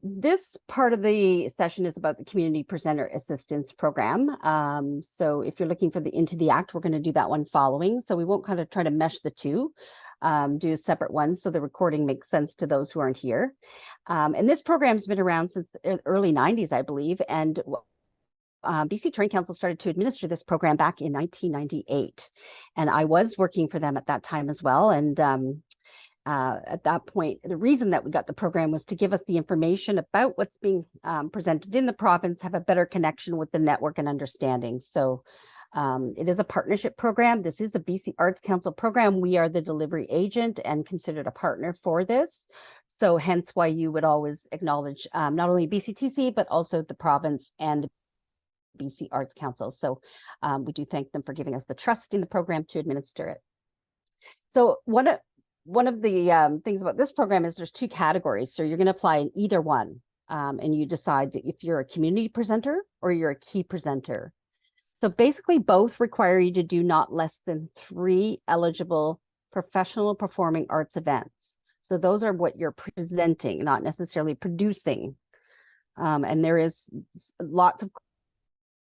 This part of the session is about the Community Presenter Assistance Program. So if you're looking for the Into the Act, we're going to do that one following. So we won't kind of try to mesh the two, do a separate one so the recording makes sense to those who aren't here. And this program's been around since the early 90s, I believe. And BC Terrain Council started to administer this program back in 1998. And I was working for them at that time as well. And at that point, the reason that we got the program was to give us the information about what's being presented in the province, have a better connection with the network and understanding. So it is a partnership program. This is a BC Arts Council program. We are the delivery agent and considered a partner for this. So hence why you would always acknowledge not only BCTC, but also the province and BC Arts Council. So we do thank them for giving us the trust in the program to administer it. So one of the things about this program is there's two categories. So you're going to apply in either one, and you decide if you're a community presenter or you're a key presenter. So basically both require you to do not less than 3 eligible professional performing arts events. So those are what you're presenting, not necessarily producing. And there is lots of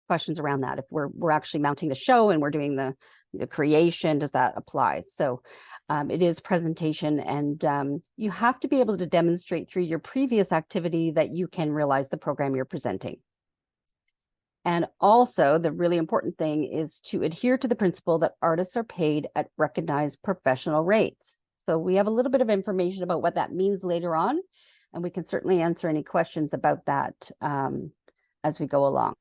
questions around that. If we're actually mounting the show and we're doing the creation, does that apply? So it is presentation, and you have to be able to demonstrate through your previous activity that you can realize the program you're presenting. And also, the really important thing is to adhere to the principle that artists are paid at recognized professional rates. So we have a little bit of information about what that means later on, and we can certainly answer any questions about that as we go along.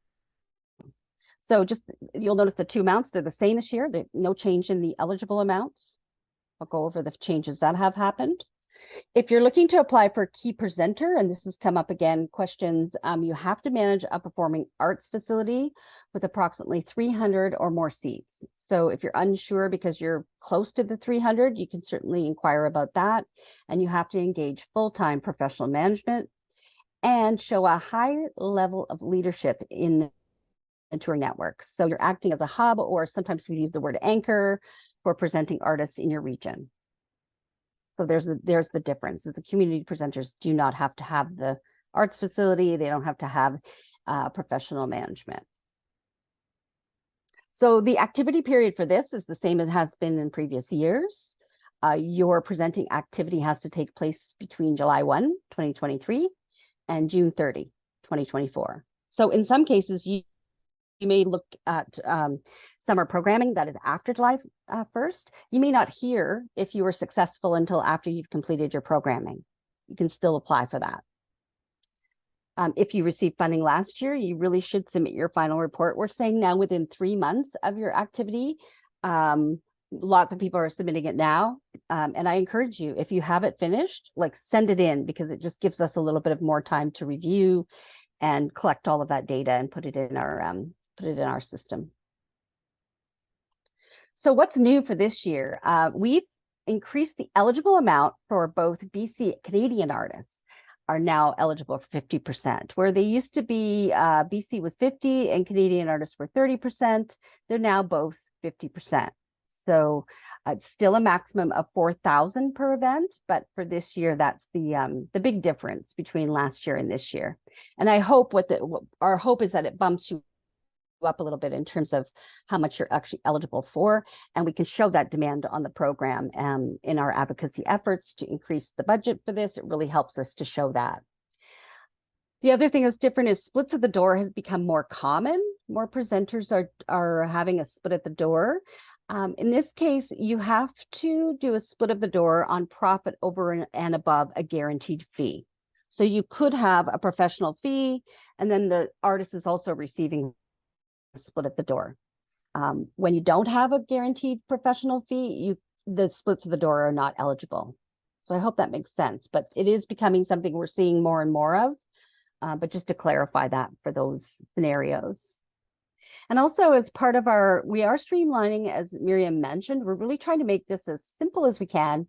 So just, you'll notice the two amounts, they're the same this year. There's no change in the eligible amounts. I'll go over the changes that have happened. If you're looking to apply for key presenter, and this has come up again, questions, you have to manage a performing arts facility with approximately 300 or more seats. So if you're unsure because you're close to the 300, you can certainly inquire about that. And you have to engage full-time professional management and show a high level of leadership in the touring network. So you're acting as a hub, or sometimes we use the word anchor for presenting artists in your region. So there's the difference. The community presenters do not have to have the arts facility. They don't have to have professional management. So the activity period for this is the same as it has been in previous years. Your presenting activity has to take place between July 1, 2023 and June 30, 2024. So in some cases, you may look at summer programming that is after July 1st. You may not hear if you were successful until after you've completed your programming. You can still apply for that. If you received funding last year, you really should submit your final report. We're saying now within 3 months of your activity. Lots of people are submitting it now. And I encourage you, if you have it finished, like send it in, because it just gives us a little bit of more time to review and collect all of that data and put it in our system. So what's new for this year? We've increased the eligible amount for both BC Canadian artists are now eligible for 50%, where they used to be BC was 50 and Canadian artists were 30%. They're now both 50%. So it's still a maximum of 4,000 per event, but for this year, that's the big difference between last year and this year. And I hope our hope is that it bumps you up a little bit in terms of how much you're actually eligible for, and we can show that demand on the program in our advocacy efforts to increase the budget for this. It really helps us to show that. The other thing that's different is splits of the door has become more common. More presenters are having a split at the door. In this case, you have to do a split of the door on profit over and above a guaranteed fee. So you could have a professional fee, and then the artist is also receiving split at the door. When you don't have a guaranteed professional fee, the splits of the door are not eligible. So I hope that makes sense, but it is becoming something we're seeing more and more of, but just to clarify that for those scenarios. And also, as part of we are streamlining, as Miriam mentioned, we're really trying to make this as simple as we can.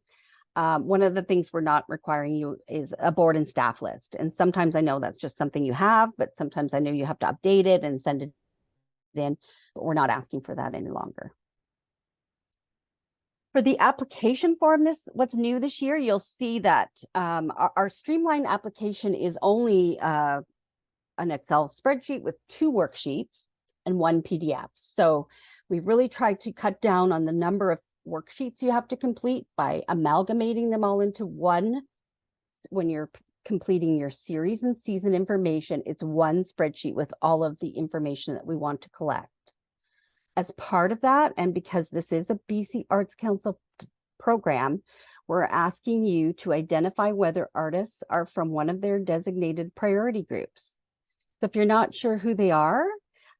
One of the things we're not requiring you is a board and staff list. And sometimes I know that's just something you have, but sometimes I know you have to update it and send it in, but we're not asking for that any longer. For the application form, what's new this year, you'll see that our streamlined application is only an Excel spreadsheet with 2 worksheets and 1 PDF. So we really tried to cut down on the number of worksheets you have to complete by amalgamating them all into one. When you're completing your series and season information, it's one spreadsheet with all of the information that we want to collect. As part of that, and because this is a BC Arts Council program, we're asking you to identify whether artists are from one of their designated priority groups. So if you're not sure who they are,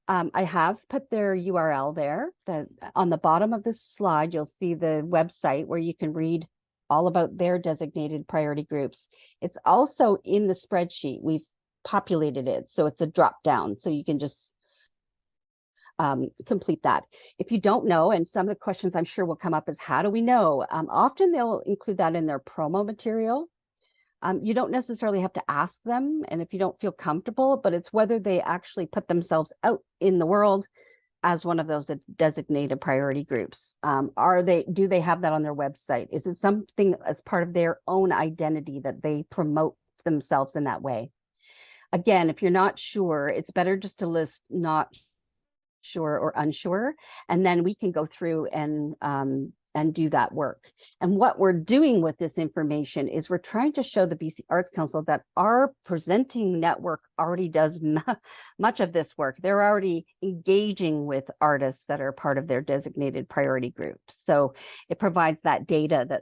I have put their URL there. On the bottom of this slide, you'll see the website where you can read all about their designated priority groups. It's also in the spreadsheet. We've populated it, so it's a drop down, so you can just complete that. If you don't know, and some of the questions I'm sure will come up is, how do we know? Often they'll include that in their promo material. You don't necessarily have to ask them, and if you don't feel comfortable, but it's whether they actually put themselves out in the world as one of those designated priority groups. Do they have that on their website? Is it something as part of their own identity that they promote themselves in that way? Again, if you're not sure, it's better just to list not sure or unsure, and then we can go through and do that work. And what we're doing with this information is we're trying to show the BC Arts Council that our presenting network already does much of this work. They're already engaging with artists that are part of their designated priority group. So it provides that data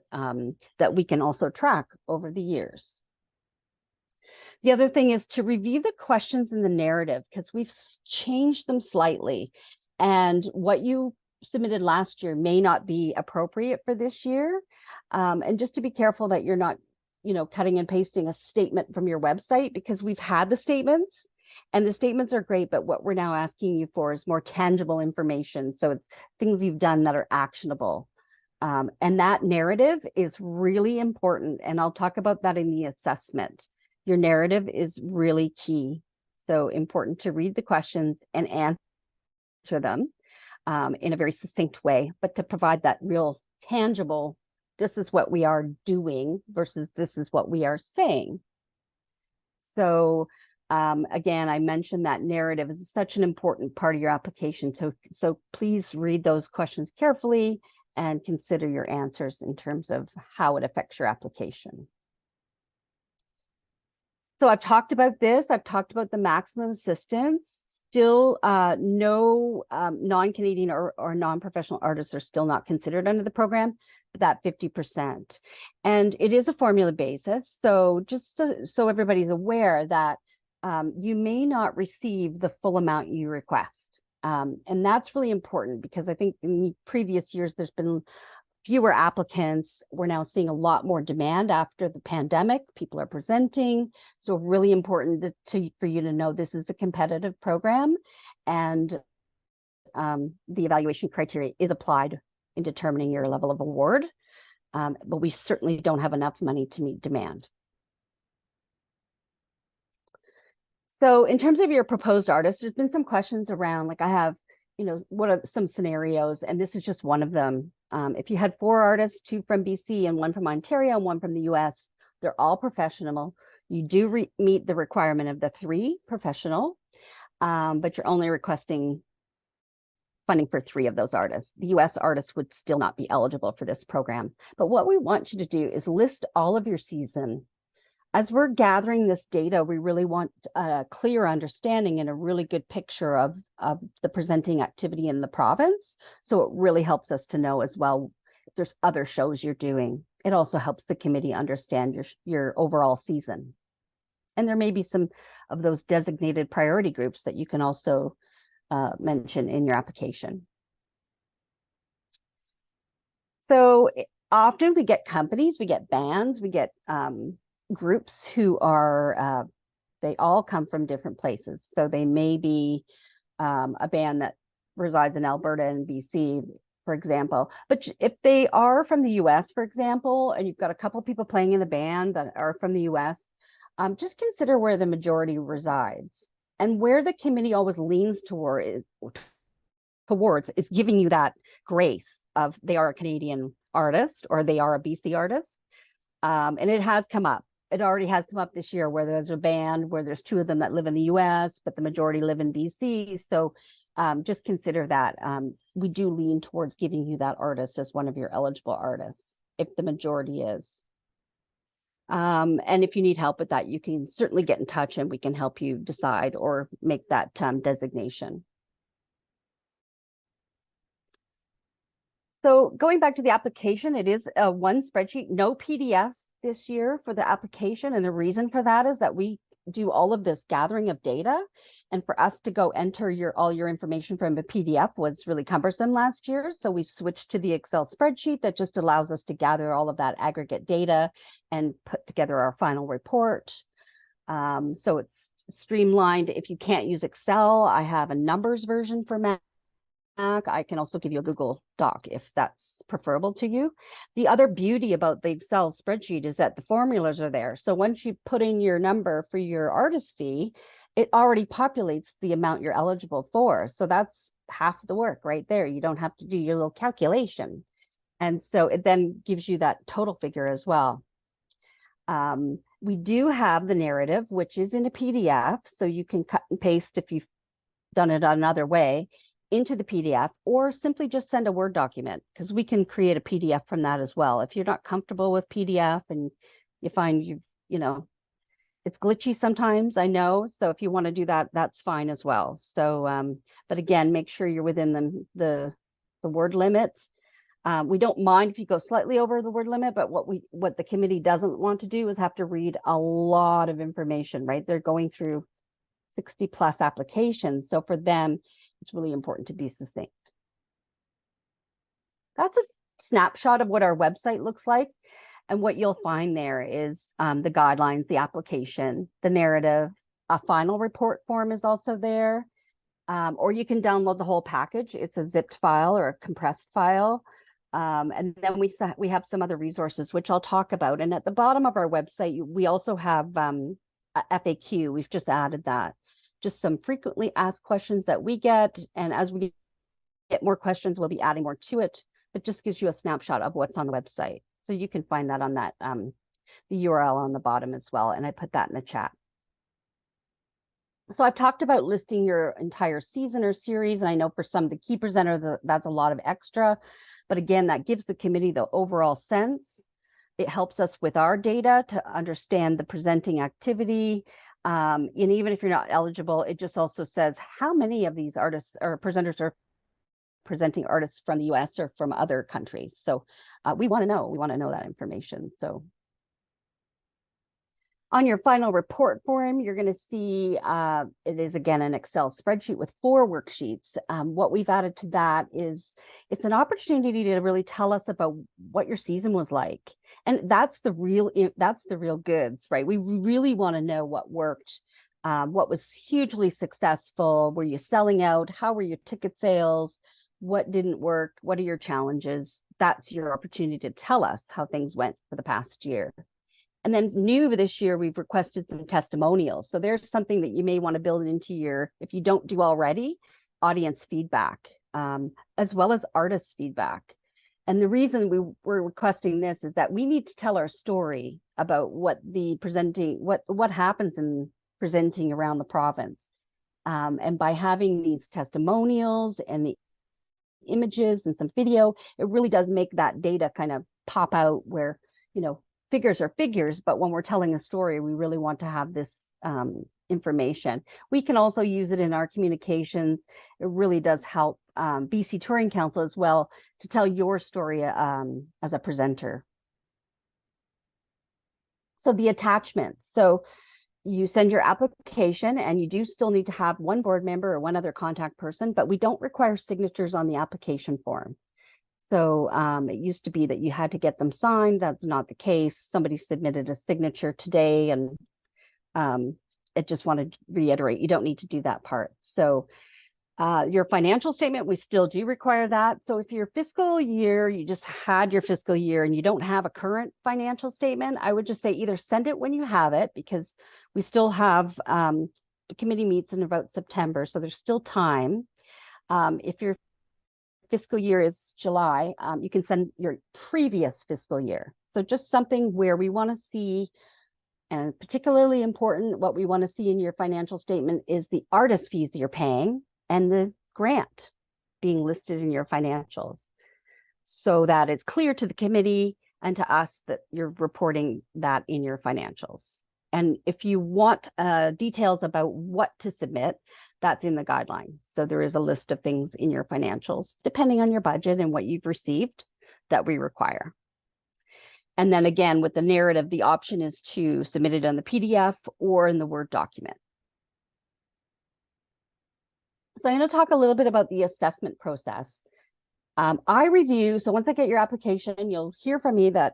that we can also track over the years. The other thing is to review the questions in the narrative, because we've changed them slightly. And what you submitted last year may not be appropriate for this year. And just to be careful that you're not, cutting and pasting a statement from your website, because we've had the statements and the statements are great, but what we're now asking you for is more tangible information. So it's things you've done that are actionable. And that narrative is really important. And I'll talk about that in the assessment. Your narrative is really key. So important to read the questions and answer them in a very succinct way, but to provide that real tangible, this is what we are doing versus this is what we are saying. So again, I mentioned that narrative is such an important part of your application. So please read those questions carefully and consider your answers in terms of how it affects your application. So I've talked about this. I've talked about the maximum assistance. Still, no non-Canadian or non-professional artists are still not considered under the program, but that 50%. And it is a formula basis. So just so everybody's aware that you may not receive the full amount you request. And that's really important, because I think in the previous years, there's been fewer applicants. We're now seeing a lot more demand after the pandemic. People are presenting. So really important for you to know this is a competitive program, and the evaluation criteria is applied in determining your level of award. But we certainly don't have enough money to meet demand. So in terms of your proposed artists, there's been some questions around, like I have, what are some scenarios? And this is just one of them. If you had 4 artists, 2 from BC and 1 from Ontario and 1 from the US, they're all professional. You do meet the requirement of the 3 professional, but you're only requesting funding for 3 of those artists. The US artists would still not be eligible for this program. But what we want you to do is list all of your season. As we're gathering this data, we really want a clear understanding and a really good picture of the presenting activity in the province. So it really helps us to know as well if there's other shows you're doing. It also helps the committee understand your overall season. And there may be some of those designated priority groups that you can also mention in your application. So often we get companies, we get bands, we get groups who are, they all come from different places. So they may be a band that resides in Alberta and BC, for example. But if they are from the US, for example, and you've got a couple people playing in the band that are from the US, just consider where the majority resides. And where the committee always leans towards is giving you that grace of they are a Canadian artist, or they are a BC artist. And it has come up. It already has come up this year where there's a band where there's two of them that live in the US, but the majority live in BC. So just consider that. We do lean towards giving you that artist as one of your eligible artists, if the majority is. And if you need help with that, you can certainly get in touch and we can help you decide or make that designation. So going back to the application, it is a one spreadsheet, no PDF this year for the application. And the reason for that is that we do all of this gathering of data. And for us to go enter all your information from a PDF was really cumbersome last year. So we've switched to the Excel spreadsheet that just allows us to gather all of that aggregate data and put together our final report. So it's streamlined. If you can't use Excel, I have a numbers version for Mac. I can also give you a Google Doc if that's preferable to you. The other beauty about the Excel spreadsheet is that the formulas are there. So once you put in your number for your artist fee, it already populates the amount you're eligible for. So that's half the work right there. You don't have to do your little calculation. And so it then gives you that total figure as well. We do have the narrative, which is in a PDF. So you can cut and paste if you've done it another way into the PDF, or simply just send a Word document, because we can create a PDF from that as well. If you're not comfortable with PDF and you find you know, it's glitchy sometimes, I know. So if you want to do that, that's fine as well. So, but again, make sure you're within the word limit. We don't mind if you go slightly over the word limit, but what the committee doesn't want to do is have to read a lot of information, right? They're going through 60 plus applications. So for them, it's really important to be succinct. That's a snapshot of what our website looks like. And what you'll find there is the guidelines, the application, the narrative, a final report form is also there. Or you can download the whole package. It's a zipped file or a compressed file. And then we have some other resources, which I'll talk about. And at the bottom of our website, we also have a FAQ. We've just added that. Just some frequently asked questions that we get. And as we get more questions, we'll be adding more to it. But just gives you a snapshot of what's on the website. So you can find that on that, the URL on the bottom as well. And I put that in the chat. So I've talked about listing your entire season or series. And I know for some of the key presenters, that's a lot of extra. But again, that gives the committee the overall sense. It helps us with our data to understand the presenting activity. And even if you're not eligible, it just also says how many of these artists or presenters are presenting artists from the US or from other countries. So we want to know that information. So on your final report form, you're going to see it is again an Excel spreadsheet with 4 worksheets. What we've added to that is it's an opportunity to really tell us about what your season was like. And that's the real goods, right? We really want to know what worked, what was hugely successful. Were you selling out? How were your ticket sales? What didn't work? What are your challenges? That's your opportunity to tell us how things went for the past year. And then new this year, we've requested some testimonials. So there's something that you may want to build into your, if you don't do already, audience feedback, as well as artist feedback. And the reason we're requesting this is that we need to tell our story about what happens in presenting around the province. And by having these testimonials and the images and some video, it really does make that data kind of pop out where, you know, figures are figures, but when we're telling a story, we really want to have this information. We can also use it in our communications. It really does help BC Touring Council as well to tell your story as a presenter. So the attachments. So you send your application and you do still need to have one board member or one other contact person, but we don't require signatures on the application form. So it used to be that you had to get them signed. That's not the case. Somebody submitted a signature today, and I just want to reiterate, you don't need to do that part. So your financial statement, we still do require that. So if your fiscal year, you just had your fiscal year and you don't have a current financial statement, I would just say either send it when you have it, because we still have, the committee meets in about September, so there's still time. If your fiscal year is July, you can send your previous fiscal year. So just something where we want to see, and particularly important, what we want to see in your financial statement is the artist fees that you're paying and the grant being listed in your financials, so that it's clear to the committee and to us that you're reporting that in your financials. And if you want details about what to submit, that's in the guidelines. So there is a list of things in your financials, depending on your budget and what you've received, that we require. And then again, with the narrative, the option is to submit it on the PDF or in the Word document. So I'm going to talk a little bit about the assessment process. I review, so once I get your application, you'll hear from me that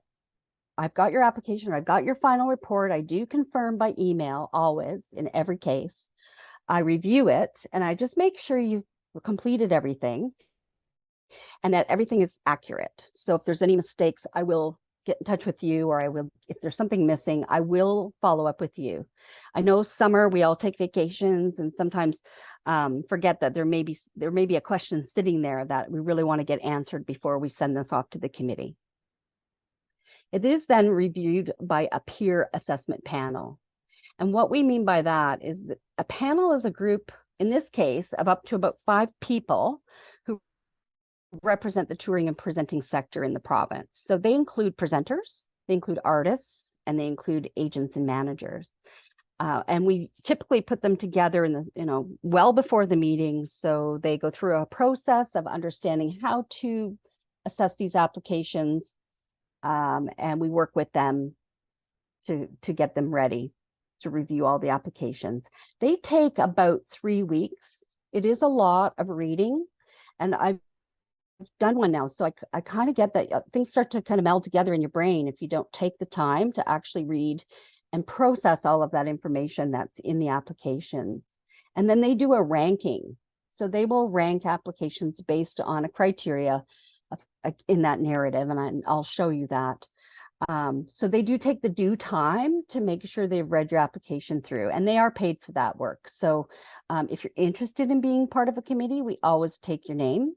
I've got your application, or I've got your final report. I do confirm by email always in every case. I review it and I just make sure you've completed everything and that everything is accurate. So if there's any mistakes, I will get in touch with you, or I will, if there's something missing, I will follow up with you. I know summer, we all take vacations and sometimes forget that there may be a question sitting there that we really want to get answered before we send this off to the committee. It is then reviewed by a peer assessment panel. And what we mean by that is that a panel is a group, in this case, of up to about 5 people who represent the touring and presenting sector in the province. So they include presenters, they include artists, and they include agents and managers. And we typically put them together in the, well before the meeting. So they go through a process of understanding how to assess these applications. And we work with them to get them ready to review all the applications. They take about 3 weeks. It is a lot of reading, and I've done one now, so I kind of get that things start to kind of meld together in your brain if you don't take the time to actually read and process all of that information that's in the application. And then they do a ranking. So they will rank applications based on a criteria in that narrative, and I'll show you that. So they do take the due time to make sure they've read your application through, and they are paid for that work. So if you're interested in being part of a committee, we always take your name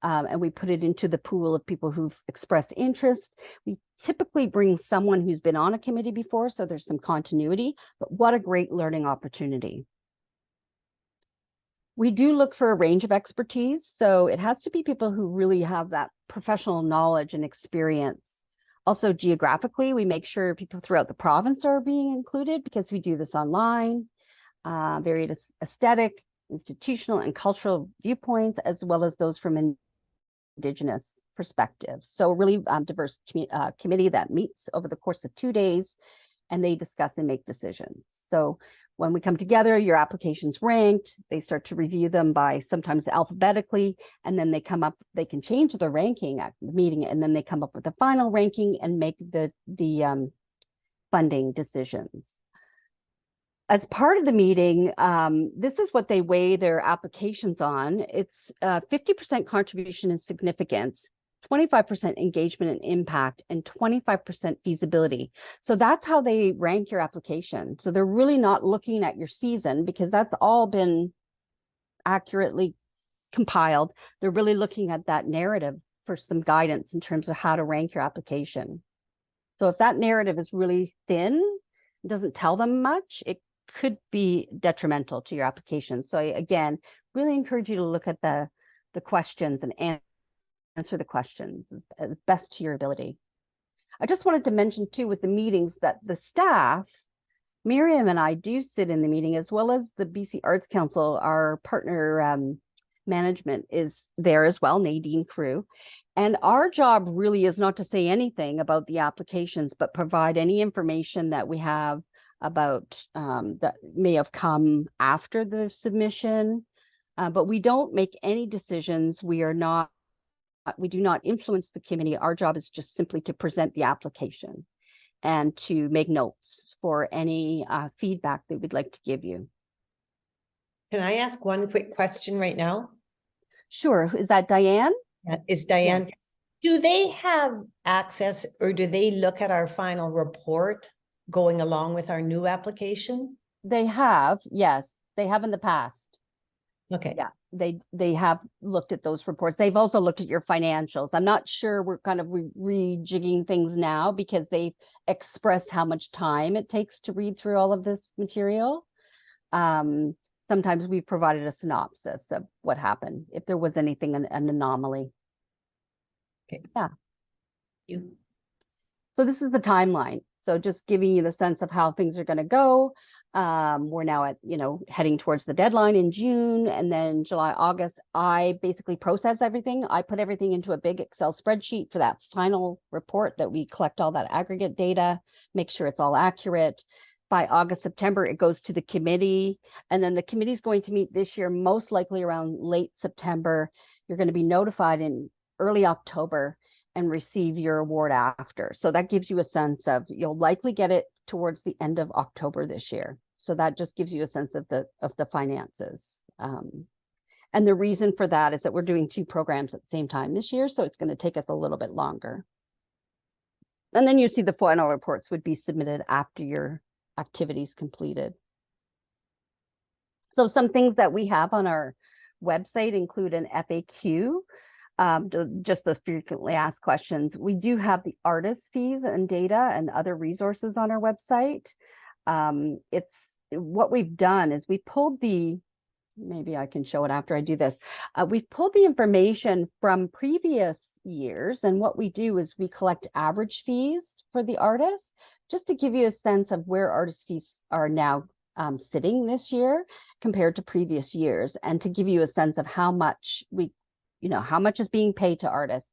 and we put it into the pool of people who've expressed interest. We typically bring someone who's been on a committee before, so there's some continuity, but what a great learning opportunity. We do look for a range of expertise, so it has to be people who really have that professional knowledge and experience. Also, geographically, we make sure people throughout the province are being included because we do this online. Varied aesthetic, institutional, and cultural viewpoints, as well as those from Indigenous perspectives. So a really diverse committee that meets over the course of 2 days, and they discuss and make decisions. So when we come together, your application's ranked, they start to review them by sometimes alphabetically, and then they come up, they can change the ranking at the meeting, and then they come up with the final ranking and make the funding decisions. As part of the meeting, this is what they weigh their applications on. It's 50% contribution and significance, 25% engagement and impact, and 25% feasibility. So that's how they rank your application. So they're really not looking at your season because that's all been accurately compiled. They're really looking at that narrative for some guidance in terms of how to rank your application. So if that narrative is really thin, it doesn't tell them much, it could be detrimental to your application. So again, really encourage you to look at the questions and answer the questions as best to your ability. I just wanted to mention too with the meetings that the staff, Miriam and I do sit in the meeting, as well as the BC Arts Council, our partner management is there as well, Nadine Crew. And our job really is not to say anything about the applications, but provide any information that we have about that may have come after the submission. But we don't make any decisions. We do not influence the committee. Our job is just simply to present the application and to make notes for any feedback that we'd like to give you. Can I ask one quick question right now? Sure. Is that Diane? Is Diane, Yes. Do they have access, or do they look at our final report going along with our new application? They have, yes, they have in the past. Okay. Yeah, they have looked at those reports. They've also looked at your financials. I'm not sure, we're kind of rejigging things now because they've expressed how much time it takes to read through all of this material. Um, Sometimes we've provided a synopsis of what happened, if there was anything, an anomaly. Okay. Yeah. You. So this is the timeline. So just giving you the sense of how things are going to go. We're now at, heading towards the deadline in June, and then July, August, I basically process everything. I put everything into a big Excel spreadsheet for that final report that we collect all that aggregate data, make sure it's all accurate. By August, September, it goes to the committee, and then the committee is going to meet this year, most likely around late September. You're going to be notified in early October and receive your award after. So that gives you a sense of, you'll likely get it towards the end of October this year. So that just gives you a sense of the finances. And the reason for that is that we're doing 2 programs at the same time this year, so it's going to take us a little bit longer. And then you see the final reports would be submitted after your activities completed. So some things that we have on our website include an FAQ, just the frequently asked questions. We do have the artist fees and data and other resources on our website. It's what we've done is we pulled maybe I can show it after I do this. We've pulled the information from previous years, and what we do is we collect average fees for the artists, just to give you a sense of where artist fees are now sitting this year compared to previous years, and to give you a sense of how much how much is being paid to artists.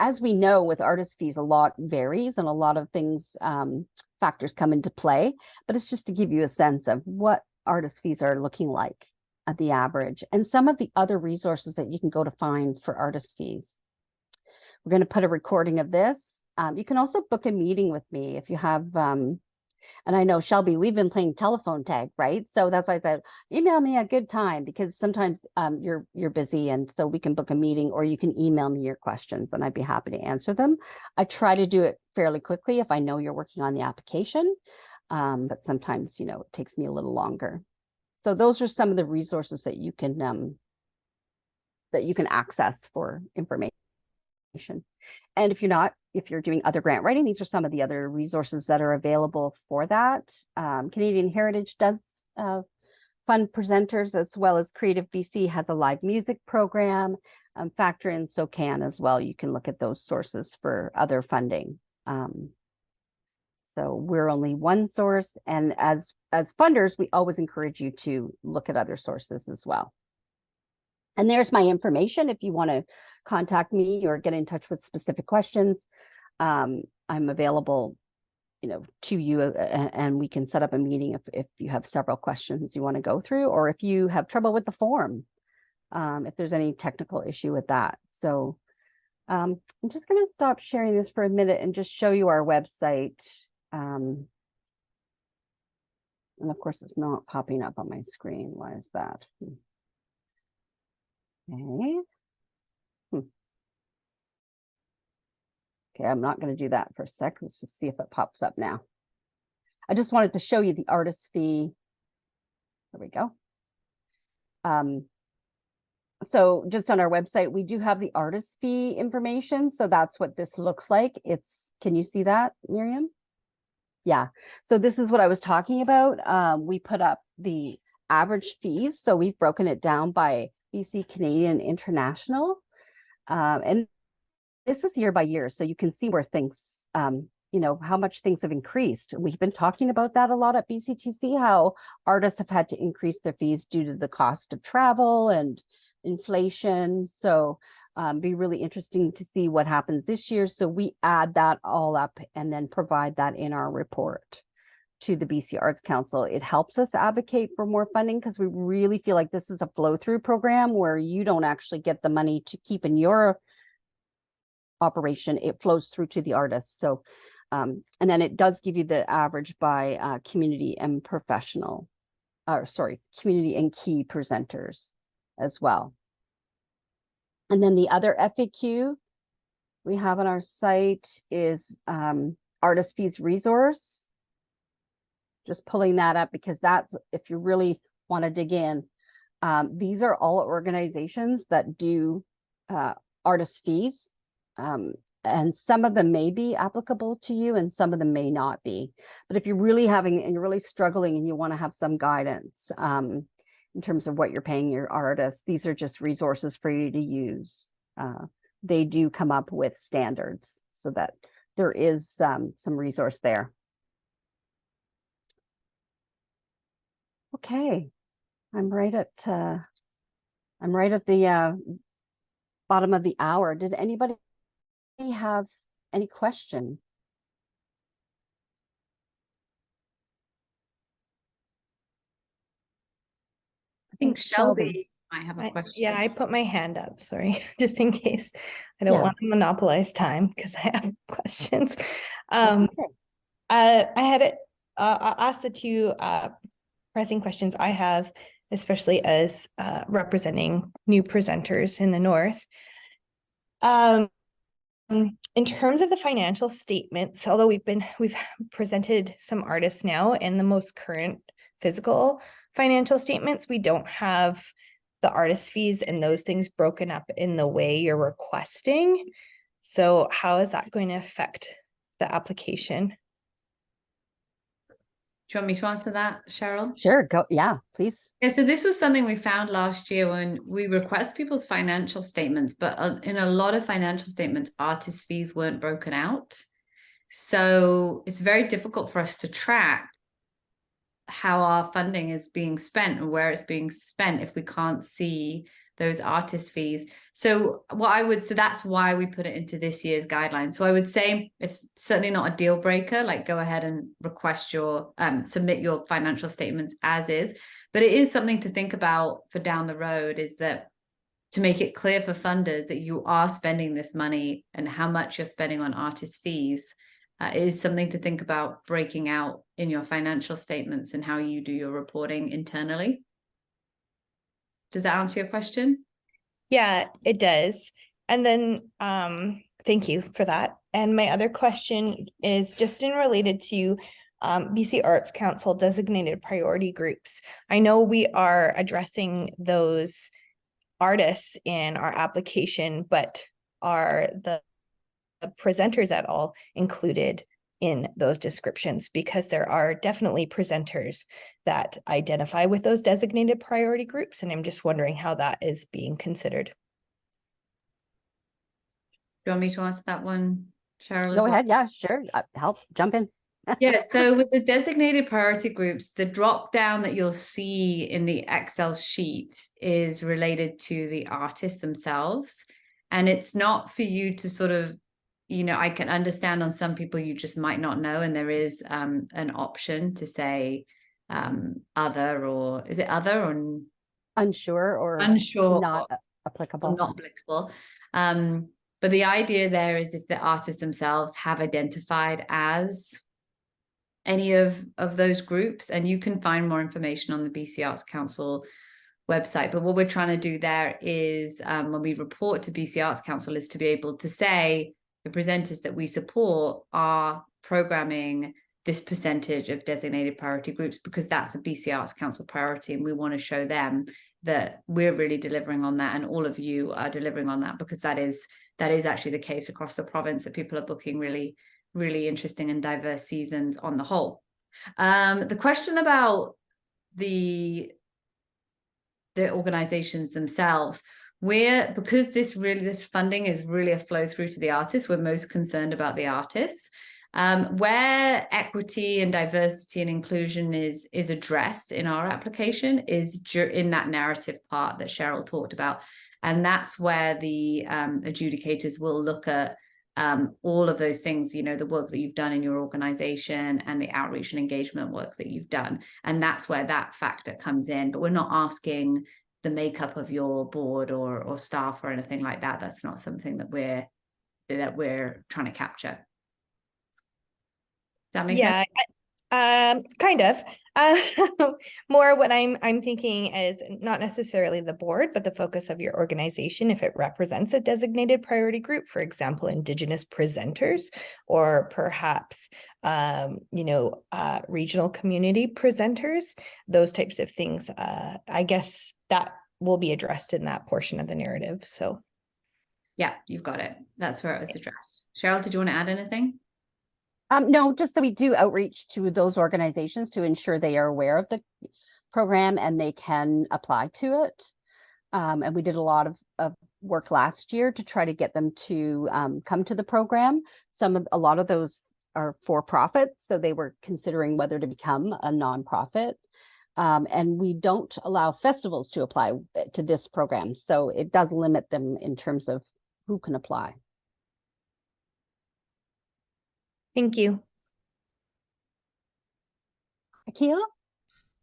As we know, with artist fees, a lot varies and a lot of things, factors come into play, but it's just to give you a sense of what artist fees are looking like at the average, and some of the other resources that you can go to find for artist fees. We're going to put a recording of this. You can also book a meeting with me if you have, and I know, Shelby, we've been playing telephone tag, right? So that's why I said, email me a good time, because sometimes you're busy, and so we can book a meeting, or you can email me your questions and I'd be happy to answer them. I try to do it fairly quickly if I know you're working on the application, but sometimes, it takes me a little longer. So those are some of the resources that you can access for information. And if you're doing other grant writing, these are some of the other resources that are available for that. Canadian Heritage does fund presenters, as well as Creative BC has a live music program. Factor in SOCAN as well. You can look at those sources for other funding. So we're only one source, and as funders, we always encourage you to look at other sources as well. And there's my information if you want to contact me or get in touch with specific questions. I'm available, to you, and we can set up a meeting if you have several questions you want to go through, or if you have trouble with the form, if there's any technical issue with that. So I'm just going to stop sharing this for a minute and just show you our website. And of course, it's not popping up on my screen. Why is that? Okay. Okay, I'm not going to do that for a sec. Let's just see if it pops up now. I just wanted to show you the artist fee. There we go. So just on our website, we do have the artist fee information. So that's what this looks like. Can you see that, Miriam? Yeah. So this is what I was talking about. We put up the average fees. So we've broken it down by BC, Canadian, International. And this is year by year. So you can see where things, how much things have increased. We've been talking about that a lot at BCTC, how artists have had to increase their fees due to the cost of travel and inflation. So be really interesting to see what happens this year. So we add that all up and then provide that in our report to the BC Arts Council. It helps us advocate for more funding, because we really feel like this is a flow-through program where you don't actually get the money to keep in your operation. It flows through to the artists. So and then it does give you the average by community and community and key presenters as well. And then the other FAQ we have on our site is artist fees resource. Just pulling that up, because that's, if you really want to dig in, These are all organizations that do artist fees. And some of them may be applicable to you and some of them may not be. But if you're really and you're really struggling and you want to have some guidance in terms of what you're paying your artists, these are just resources for you to use. They do come up with standards so that there is some resource there. Okay, I'm right at the bottom of the hour. Did anybody have any question? I think Shelby might have a question. Yeah, I put my hand up, sorry, just in case. I don't want to monopolize time because I have questions. Okay. I'll ask the two pressing questions I have, especially as representing new presenters in the North. In terms of the financial statements, although we've presented some artists now in the most current physical financial statements, we don't have the artist fees and those things broken up in the way you're requesting. So how is that going to affect the application? Do you want me to answer that, Cheryl? Sure, go. Yeah, please. Yeah, so this was something we found last year when we request people's financial statements, but in a lot of financial statements, artist fees weren't broken out. So it's very difficult for us to track how our funding is being spent and where it's being spent if we can't see those artist fees. So that's why we put it into this year's guidelines. So I would say it's certainly not a deal breaker, like go ahead and request your submit your financial statements as is, but it is something to think about for down the road, is that to make it clear for funders that you are spending this money and how much you're spending on artist fees is something to think about breaking out in your financial statements and how you do your reporting internally. Does that answer your question? Yeah, it does. And then thank you for that. And my other question is just related to BC Arts Council designated priority groups. I know we are addressing those artists in our application, but are the presenters at all included in those descriptions? Because there are definitely presenters that identify with those designated priority groups, and I'm just wondering how that is being considered. Do you want me to answer that one, Cheryl? Go ahead. Yeah, sure. Help jump in. Yeah, so with the designated priority groups, the drop down that you'll see in the Excel sheet is related to the artists themselves. And it's not for you to sort of, I can understand on some people you just might not know, and there is an option to say other, or is it other or unsure or not applicable? Or not applicable. But the idea there is if the artists themselves have identified as any of those groups, and you can find more information on the BC Arts Council website. But what we're trying to do there is when we report to BC Arts Council is to be able to say the presenters that we support are programming this percentage of designated priority groups, because that's a BC Arts Council priority, and we want to show them that we're really delivering on that, and all of you are delivering on that, because that is actually the case across the province, that people are booking really, really interesting and diverse seasons on the whole. The question about the organizations themselves, because this funding is really a flow through to the artists, we're most concerned about the artists. Where equity and diversity and inclusion is addressed in our application is in that narrative part that Cheryl talked about. And that's where the adjudicators will look at all of those things, the work that you've done in your organization and the outreach and engagement work that you've done. And that's where that factor comes in. But we're not asking the makeup of your board or staff or anything like that. That's not something that we're trying to capture. Does that make sense? Kind of. Uh, More what I'm thinking is not necessarily the board, but the focus of your organization, if it represents a designated priority group, for example, Indigenous presenters, or perhaps regional community presenters, those types of things. I guess that will be addressed in that portion of the narrative. So Yeah, you've got it. That's where it was addressed. Cheryl, did you want to add anything? No, just that we do outreach to those organizations to ensure they are aware of the program and they can apply to it. And we did a lot of work last year to try to get them to come to the program. A lot of those are for profit, so they were considering whether to become a nonprofit. And we don't allow festivals to apply to this program, so it does limit them in terms of who can apply. thank you. Akila,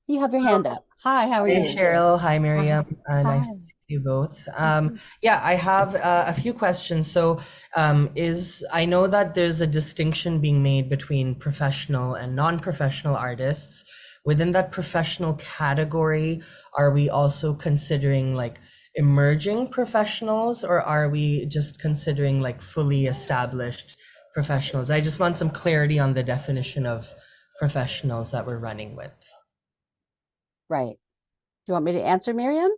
you have your hand up. Hi, how are Hey, you? Cheryl. Hi, Miriam. Nice Hi. to see you both. Yeah, I have a few questions. So, I know that there's a distinction being made between professional and non-professional artists. Within that professional category, are we also considering like emerging professionals, or are we just considering like fully established professionals? I just want some clarity on the definition of professionals that we're running with. Right. Do you want me to answer, Miriam?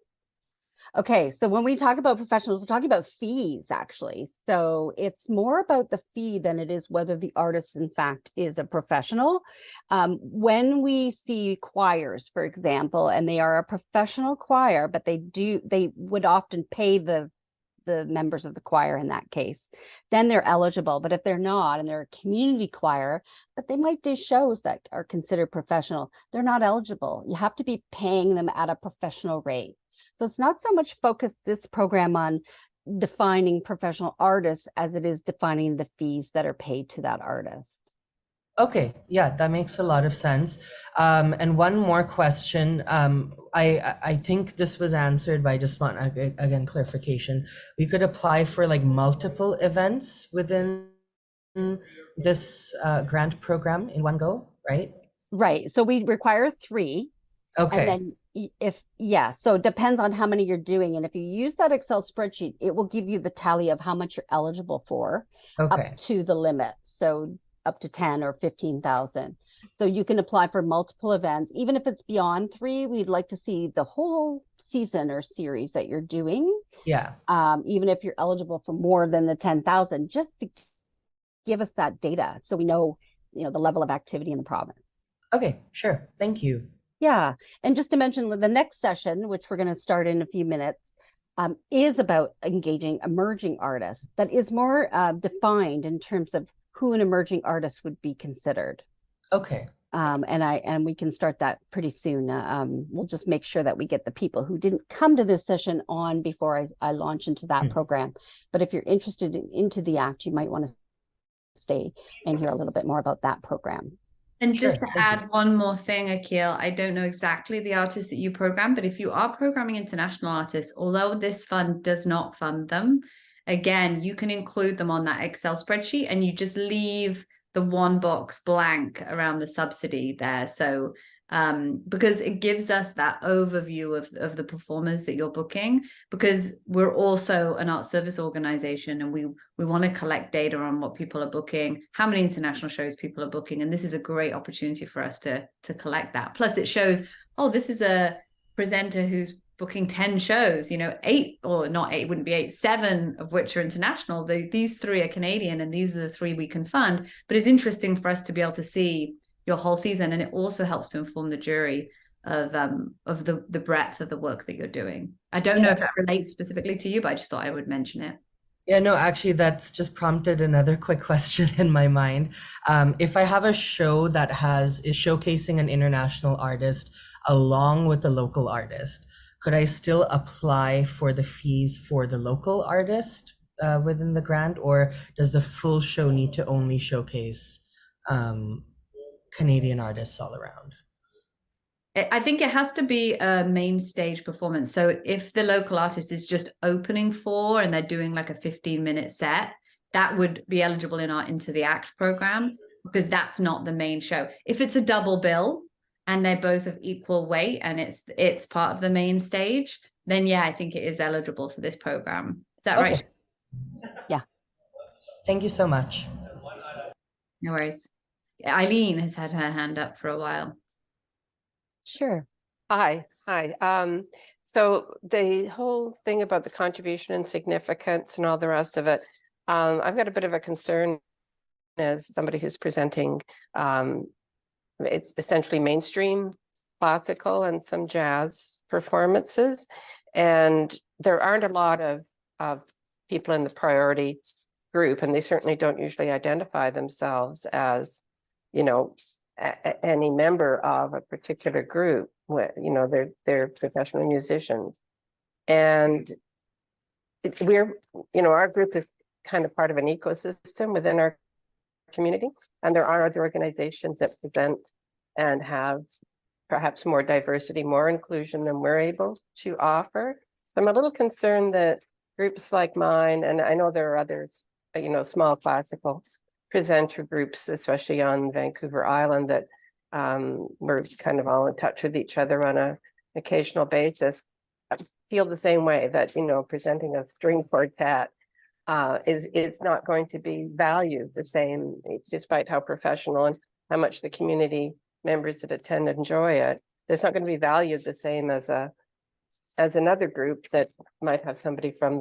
Okay, so when we talk about professionals, we're talking about fees, actually. So it's more about the fee than it is whether the artist, in fact, is a professional. When we see choirs, for example, and they are a professional choir, but they would often pay the members of the choir in that case, then they're eligible. But if they're not, and they're a community choir, but they might do shows that are considered professional, they're not eligible. You have to be paying them at a professional rate. So it's not so much focused, this program, on defining professional artists as it is defining the fees that are paid to that artist. Okay, yeah, that makes a lot of sense. And one more question. I think this was answered, but I just want again clarification. We could apply for like multiple events within this grant program in one go, right? Right. So we require 3. Okay. And then so it depends on how many you're doing. And if you use that Excel spreadsheet, it will give you the tally of how much you're eligible for Okay. up to the limit. So up to 10 or 15,000. So you can apply for multiple events. Even if it's beyond 3, we'd like to see the whole season or series that you're doing. Yeah. Even if you're eligible for more than the 10,000, just to give us that data so we know, the level of activity in the province. Okay, sure. Thank you. Yeah. And just to mention, the next session, which we're going to start in a few minutes, is about engaging emerging artists. That is more defined in terms of who an emerging artist would be considered. Okay. And we can start that pretty soon. We'll just make sure that we get the people who didn't come to this session on before I launch into that program. But if you're interested into the ACT, you might want to stay and hear a little bit more about that program. And Sure, just to thank you. add one more thing, Akil, I don't know exactly the artists that you program, but if you are programming international artists, although this fund does not fund them, again, you can include them on that Excel spreadsheet and you just leave the one box blank around the subsidy there. So because it gives us that overview of the performers that you're booking, because we're also an art service organization and we want to collect data on what people are booking, how many international shows people are booking, and this is a great opportunity for us to collect that. Plus it shows, oh, this is a presenter who's booking 10 shows, 8 or not 8, wouldn't be 8, 7 of which are international. These 3 are Canadian and these are the 3 we can fund. But it's interesting for us to be able to see your whole season, and it also helps to inform the jury of the breadth of the work that you're doing. I don't know if that relates specifically to you, but I just thought I would mention it. Yeah, no, actually, that's just prompted another quick question in my mind. If I have a show that is showcasing an international artist along with the local artist, could I still apply for the fees for the local artist within the grant, or does the full show need to only showcase Canadian artists all around? I think it has to be a main stage performance. So if the local artist is just opening for and they're doing like a 15-minute set, that would be eligible in our Into the Act program. because that's not the main show. If it's a double bill and they're both of equal weight and it's part of the main stage, then yeah, I think it is eligible for this program. Is that right? Okay. Yeah. Thank you so much. No worries. Eileen has had her hand up for a while. Sure. Hi. So the whole thing about the contribution and significance and all the rest of it, I've got a bit of a concern as somebody who's presenting. It's essentially mainstream classical and some jazz performances, and there aren't a lot of people in the priority group, and they certainly don't usually identify themselves as, you know, any member of a particular group. You know, they're professional musicians, and we're, you know, our group is kind of part of an ecosystem within our community, and there are other organizations that present and have perhaps more diversity, more inclusion than we're able to offer. So I'm a little concerned that groups like mine, and I know there are others, you know, small classical presenter groups, especially on Vancouver Island, that we're kind of all in touch with each other on a occasional basis, feel the same way, that, you know, presenting a string quartet is not going to be valued the same, despite how professional and how much the community members that attend enjoy it. It's not going to be valued the same as another group that might have somebody from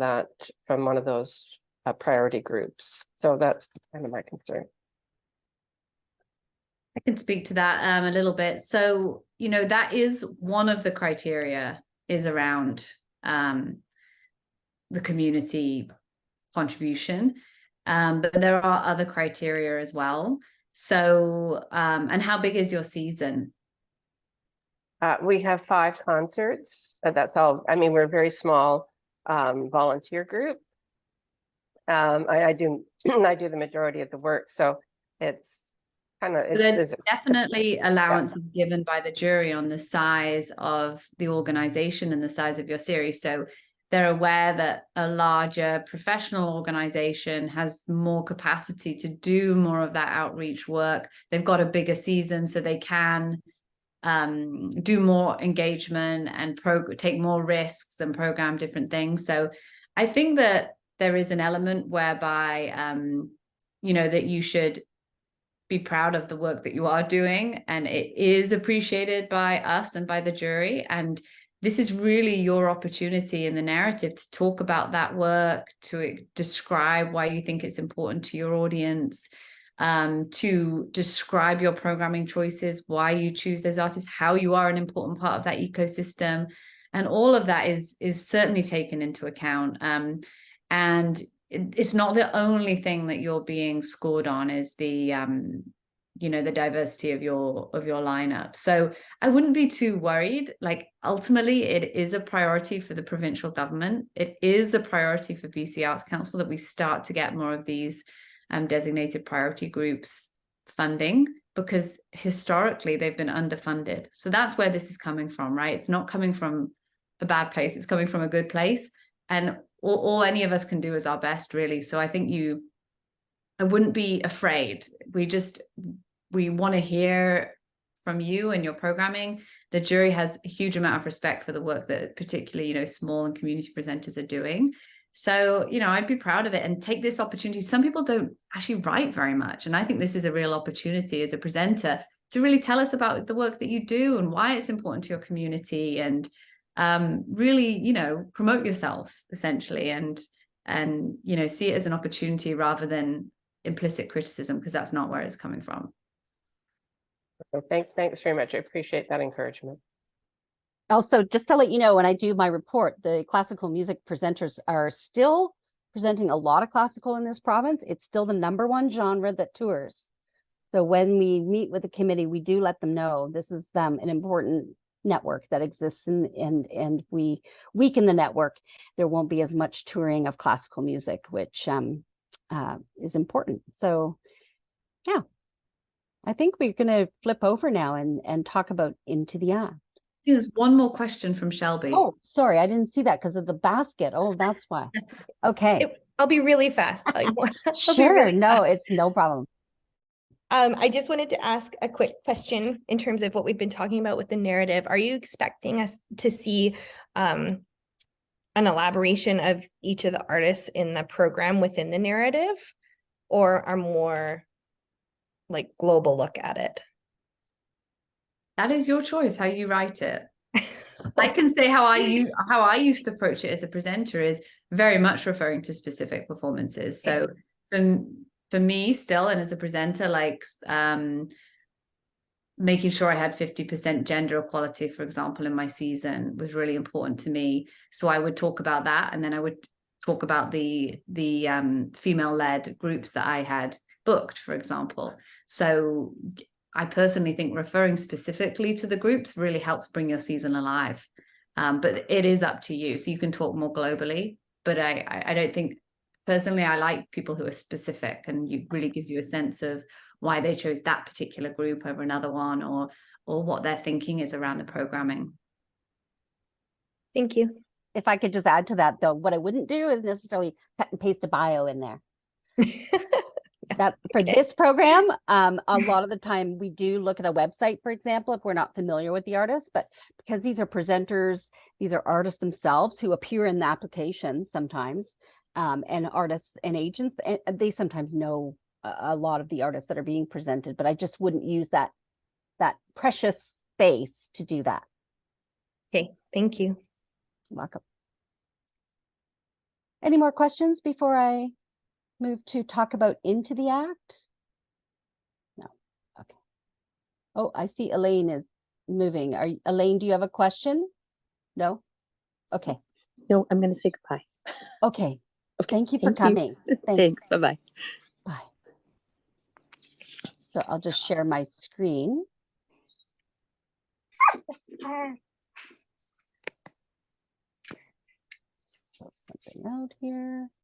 one of those priority groups. So that's kind of my concern. I can speak to that a little bit. So, you know, that is one of the criteria, is around the community contribution, but there are other criteria as well. So, and how big is your season? We have 5 concerts. That's all. I mean, we're a very small volunteer group. I do the majority of the work, so it's kind of, there's definitely allowances given by the jury on the size of the organization and the size of your series. So they're aware that a larger professional organization has more capacity to do more of that outreach work. They've got a bigger season, so they can do more engagement and take more risks and program different things. So I think that there is an element whereby, you know, that you should be proud of the work that you are doing, and it is appreciated by us and by the jury. And this is really your opportunity in the narrative to talk about that work, to describe why you think it's important to your audience, to describe your programming choices, why you choose those artists, how you are an important part of that ecosystem. And all of that is certainly taken into account. And it's not the only thing that you're being scored on, is the you know, the diversity of your lineup. So I wouldn't be too worried. Like, ultimately, it is a priority for the provincial government. It is a priority for BC Arts Council that we start to get more of these designated priority groups funding, because historically they've been underfunded. So that's where this is coming from, right? It's not coming from a bad place, it's coming from a good place. And all any of us can do is our best, really. So I think I wouldn't be afraid. We want to hear from you and your programming. The jury has a huge amount of respect for the work that particularly, you know, small and community presenters are doing. So, you know, I'd be proud of it and take this opportunity. Some people don't actually write very much, and I think this is a real opportunity as a presenter to really tell us about the work that you do and why it's important to your community, and really, you know, promote yourselves essentially, and you know, see it as an opportunity rather than implicit criticism, because that's not where it's coming from. Thanks very much. I appreciate that encouragement. Also, just to let you know, when I do my report, the classical music presenters are still presenting a lot of classical in this province. It's still the #1 genre that tours. So when we meet with the committee, we do let them know this is an important network that exists, and we weaken the network. There won't be as much touring of classical music, which is important. So yeah, I think we're going to flip over now and talk about Into the Act. There's one more question from Shelby. Oh, sorry, I didn't see that because of the basket. Oh, that's why. Okay. I'll be really fast. Sure, no, it's no problem. I just wanted to ask a quick question in terms of what we've been talking about with the narrative. Are you expecting us to see an elaboration of each of the artists in the program within the narrative, or a more like global look at it? That is your choice, how you write it. I can say how I used to approach it as a presenter is very much referring to specific performances. So for me still, and as a presenter, like making sure I had 50% gender equality, for example, in my season was really important to me. So I would talk about that, and then I would talk about the female-led groups that I had booked, for example. So I personally think referring specifically to the groups really helps bring your season alive. But it is up to you. So you can talk more globally, but I don't think, personally, I like people who are specific, and it really gives you a sense of why they chose that particular group over another one, or what their thinking is around the programming. Thank you. If I could just add to that, though, what I wouldn't do is necessarily cut and paste a bio in there. That for Okay. this program, a lot of the time we do look at a website, for example, if we're not familiar with the artist, but because these are presenters, these are artists themselves who appear in the application sometimes, and artists and agents, and they sometimes know a lot of the artists that are being presented, but I just wouldn't use that precious space to do that. Okay, thank you. Welcome. Any more questions before I move to talk about Into the Act? No. Okay. Oh, I see Elaine is moving. Elaine, do you have a question? No? Okay. No, I'm going to say goodbye. Okay. Okay, Thank you for thank you. coming. Thanks. Thanks. Bye-bye. Bye. So I'll just share my screen. Something out here.